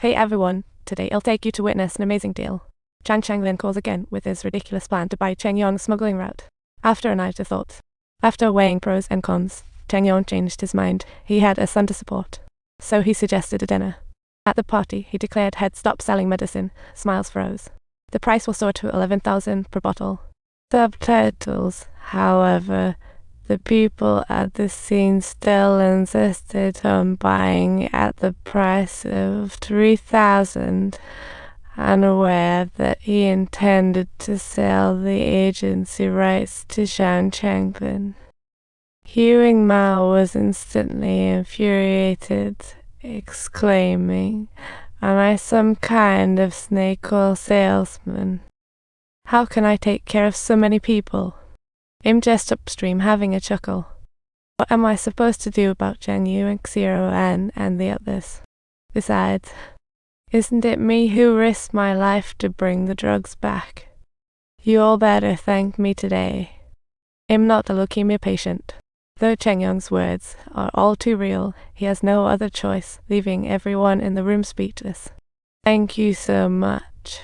Hey everyone, today I'll take you to witness an amazing deal. Cheng then calls again with his ridiculous plan to buy Cheng Yong's smuggling route. After a night of thought, after weighing pros and cons, Cheng Yong changed his mind. He had a son to support, so he suggested a dinner. At the party, he declared he'd stop selling medicine. Smiles froze. The price will soar to 11,000 per bottle. Subtitles, however, the people at the scene still insisted on buying at the price of 3,000, unaware that he intended to sell the agency rights to Cheng. Yong was instantly infuriated, exclaiming, "Am I some kind of snake oil salesman? How can I take care of so many people?" I'm just upstream having a chuckle. What am I supposed to do about Cheng and Xero and the others? Besides, isn't it me who risked my life to bring the drugs back? You all better thank me today. I'm not a leukemia patient. Though Cheng Yong's words are all too real, he has no other choice, leaving everyone in the room speechless. Thank you so much.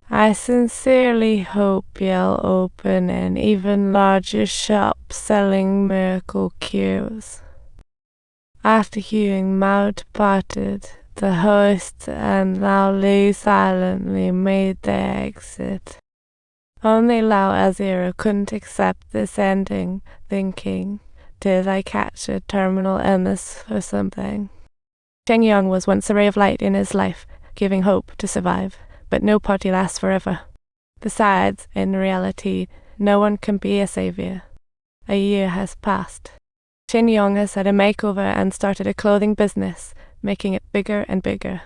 I sincerely hope you'll open an even larger shop selling miracle cures. After hearing Mao departed, the host and Lao Li silently made their exit. Only Lao Zero couldn't accept this ending, thinking, did I catch a terminal illness or something? Cheng Yong was once a ray of light in his life, giving hope to survive. But no party lasts forever. Besides, in reality, no one can be a savior. A year has passed. Cheng Yong has had a makeover and started a clothing business, making it bigger and bigger.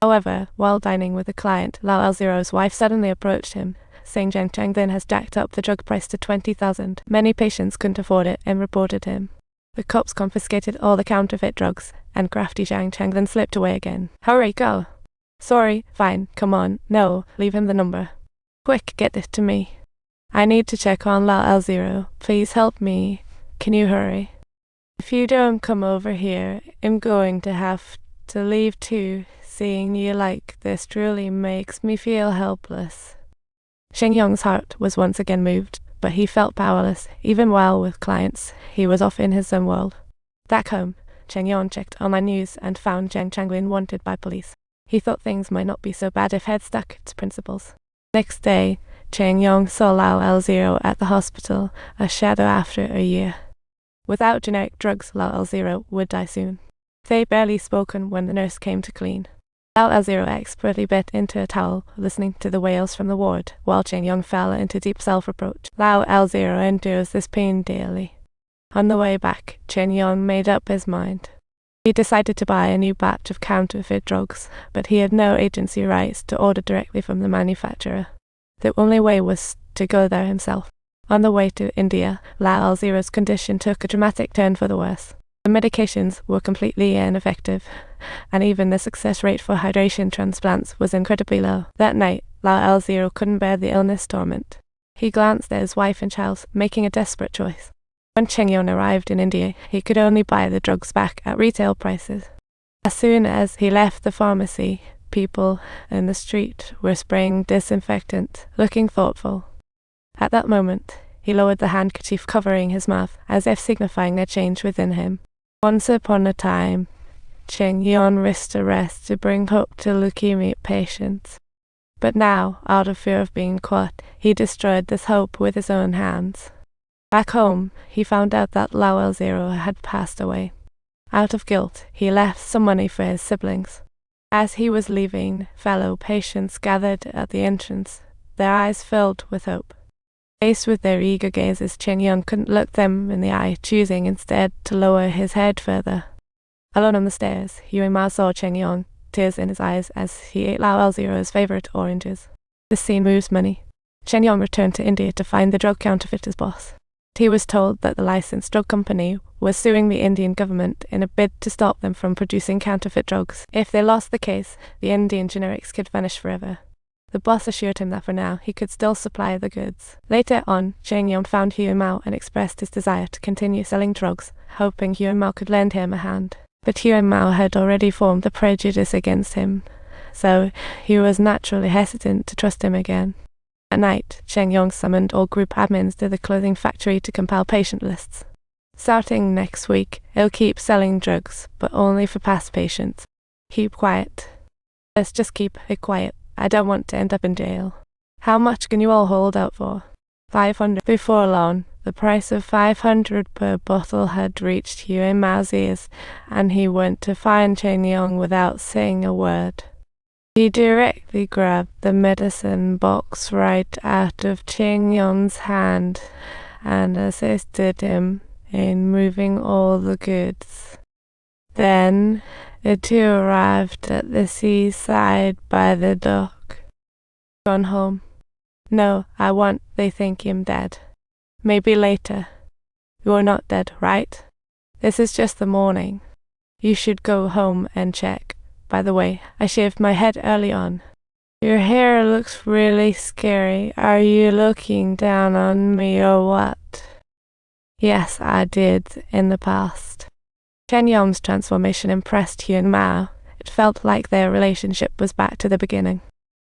However, while dining with a client, Lao Zero's wife suddenly approached him, saying Cheng then has jacked up the drug price to 20,000. Many patients couldn't afford it and reported him. The cops confiscated all the counterfeit drugs, and crafty Cheng then slipped away again. Hurry, go! Sorry, fine, come on, no, leave him the number. Quick, get it to me. I need to check on Lao Zero. Please help me. Can you hurry? If you don't come over here, I'm going to have to leave too. Seeing you like this truly makes me feel helpless. Cheng Yong's heart was once again moved, but he felt powerless. Even while with clients, he was off in his own world. Back home, Cheng Yong checked online news and found Cheng wanted by police. He thought things might not be so bad if he'd stuck to principles. Next day, Cheng Yong saw Lao Zero at the hospital, a shadow after a year. Without generic drugs, Lao Zero would die soon. They barely spoken when the nurse came to clean. Lao Zero expertly bit into a towel, listening to the wails from the ward, while Cheng Yong fell into deep self-reproach. Lao Zero endures this pain daily. On the way back, Cheng Yong made up his mind. He decided to buy a new batch of counterfeit drugs, but he had no agency rights to order directly from the manufacturer. The only way was to go there himself. On the way to India, Lao Zero's condition took a dramatic turn for the worse. The medications were completely ineffective, and even the success rate for hydration transplants was incredibly low. That night, Lao Zero couldn't bear the illness torment. He glanced at his wife and child, making a desperate choice. When Cheng Yong arrived in India, he could only buy the drugs back at retail prices. As soon as he left the pharmacy, people in the street were spraying disinfectant, looking thoughtful. At that moment, he lowered the handkerchief covering his mouth, as if signifying a change within him. Once upon a time, Cheng Yong risked arrest to bring hope to leukemia patients. But now, out of fear of being caught, he destroyed this hope with his own hands. Back home, he found out that Lao Zero had passed away. Out of guilt, he left some money for his siblings. As he was leaving, fellow patients gathered at the entrance, their eyes filled with hope. Faced with their eager gazes, Cheng Yong couldn't look them in the eye, choosing instead to lower his head further. Alone on the stairs, Yong saw Cheng Yong, tears in his eyes as he ate Lao Zero's favorite oranges. This scene moves many. Cheng Yong returned to India to find the drug counterfeiter's boss. He was told that the licensed drug company was suing the Indian government in a bid to stop them from producing counterfeit drugs. If they lost the case, the Indian generics could vanish forever. The boss assured him that for now, he could still supply the goods. Later on, Cheng Yong found Yong and expressed his desire to continue selling drugs, hoping Yong could lend him a hand. But Hugh and Mao had already formed a prejudice against him, so he was naturally hesitant to trust him again. At night, Cheng Yong summoned all group admins to the clothing factory to compile patient lists. Starting next week, he'll keep selling drugs, but only for past patients. Keep quiet. Let's just keep it quiet. I don't want to end up in jail. How much can you all hold out for? 500. Before long, the price of 500 per bottle had reached Hugh and Mao's ears, and he went to find Cheng Yong without saying a word. He directly grabbed the medicine box right out of Cheng Yong's hand and assisted him in moving all the goods. Then the two arrived at the seaside by the dock. Gone home. No, I want they think him dead. Maybe later. You're not dead, right? This is just the morning. You should go home and check. By the way, I shaved my head early on. Your hair looks really scary. Are you looking down on me or what? Yes, I did, in the past. Cheng Yong's transformation impressed Hugh and Mao. It felt like their relationship was back to the beginning.